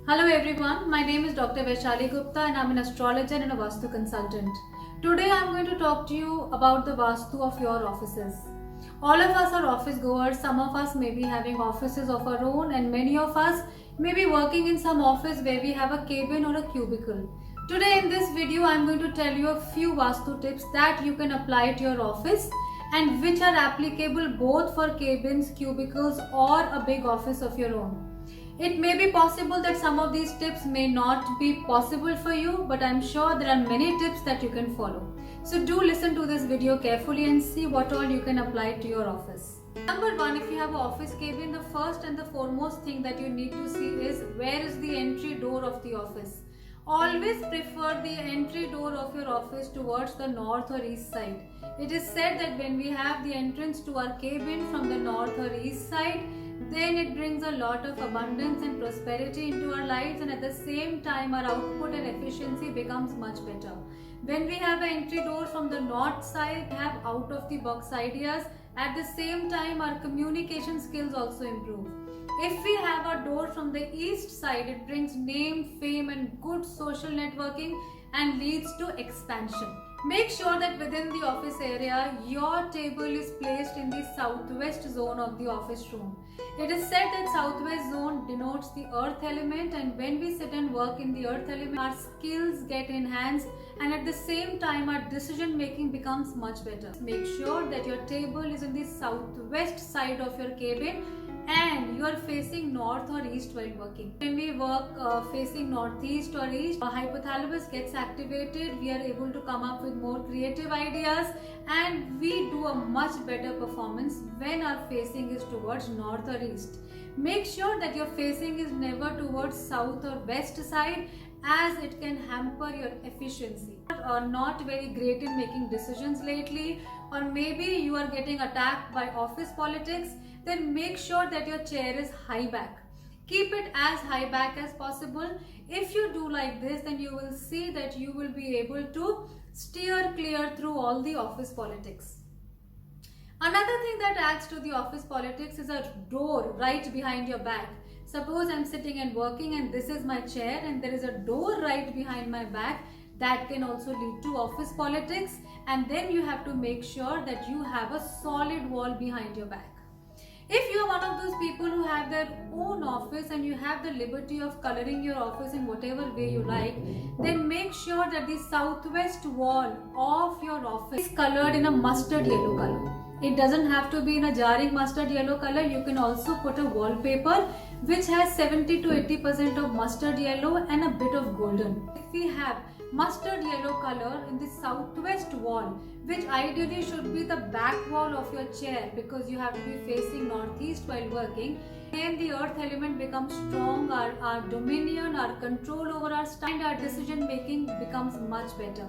Hello everyone, my name is Dr. Vaishali Gupta and I'm an astrologer and a Vastu Consultant. Today I'm going to talk to you about the Vastu of your offices. All of us are office goers, some of us may be having offices of our own and many of us may be working in some office where we have a cabin or a cubicle. Today in this video I'm going to tell you a few Vastu tips that you can apply to your office and which are applicable both for cabins, cubicles or a big office of your own. It may be possible that some of these tips may not be possible for you, but I'm sure there are many tips that you can follow. So do listen to this video carefully and see what all you can apply to your office. Number one, if you have an office cabin, the first and the foremost thing that you need to see is where is the entry door of the office. Always prefer the entry door of your office towards the north or east side. It is said that when we have the entrance to our cabin from the north or east side, then it brings a lot of abundance and prosperity into our lives, and at the same time our output and efficiency becomes much better. When we have an entry door from the north side, we have out of the box ideas. At the same time our communication skills also improve. If we have a door from the east side, it brings name, fame and good social networking and leads to expansion. Make sure that within the office area, your table is placed in the southwest zone of the office room. It is said that southwest zone denotes the earth element, and when we sit and work in the earth element, our skills get enhanced and at the same time our decision making becomes much better. Make sure that your table is in the southwest side of your cabin and you are facing north or east while working. When we work facing northeast or east, our hypothalamus gets activated, we are able to come up with more creative ideas and we do a much better performance when our facing is towards north or east. Make sure that your facing is never towards south or west side, as it can hamper your efficiency. Or not very great in making decisions lately, or maybe you are getting attacked by office politics, then make sure that your chair is high back. Keep it as high back as possible. If you do like this, then you will see that you will be able to steer clear through all the office politics. Another thing that adds to the office politics is a door right behind your back. Suppose I'm sitting and working and this is my chair and there is a door right behind my back. That can also lead to office politics, and then you have to make sure that you have a solid wall behind your back. If you are one of those people who have their own office and you have the liberty of coloring your office in whatever way you like, then make sure that the southwest wall of your office is colored in a mustard yellow color. It doesn't have to be in a jarring mustard yellow color. You can also put a wallpaper which has 70 to 80% of mustard yellow and a bit of golden. If we have mustard yellow color in the southwest wall, which ideally should be the back wall of your chair because you have to be facing northeast while working, then the earth element becomes strong, our dominion, our control over our style and our decision making becomes much better.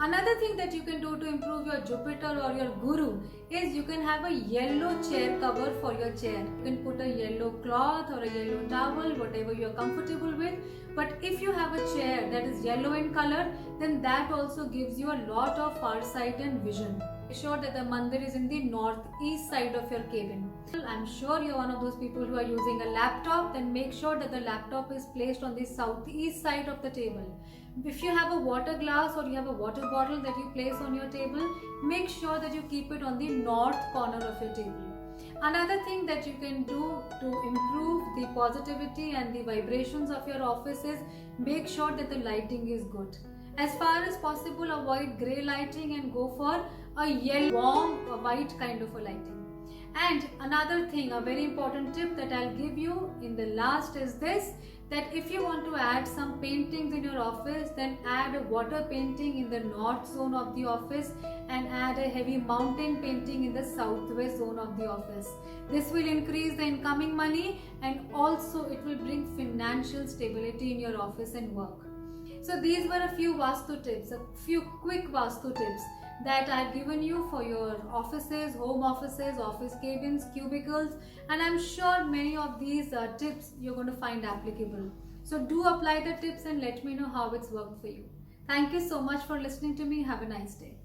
Another thing that you can do to improve your Jupiter or your Guru is you can have a yellow chair cover for your chair. You can put a yellow cloth or a yellow towel, whatever you are comfortable with. But if you have a chair that is yellow in color, then that also gives you a lot of farsight and vision. Make sure that the mandir is in the northeast side of your cabin. I'm sure you're one of those people who are using a laptop, then make sure that the laptop is placed on the southeast side of the table. If you have a water glass or you have a water bottle that you place on your table, make sure that you keep it on the north corner of your table. Another thing that you can do to improve the positivity and the vibrations of your office is make sure that the lighting is good. As far as possible, avoid grey lighting and go for a yellow, warm, or white kind of a lighting. And another thing, a very important tip that I'll give you in the last is this, that if you want to add some paintings in your office, then add a water painting in the north zone of the office and add a heavy mountain painting in the southwest zone of the office. This will increase the incoming money and also it will bring financial stability in your office and work. So these were a few Vastu tips, a few quick Vastu tips that I've given you for your offices, home offices, office cabins, cubicles, and I'm sure many of these tips you're going to find applicable. So do apply the tips and let me know how it's worked for you. Thank you so much for listening to me. Have a nice day.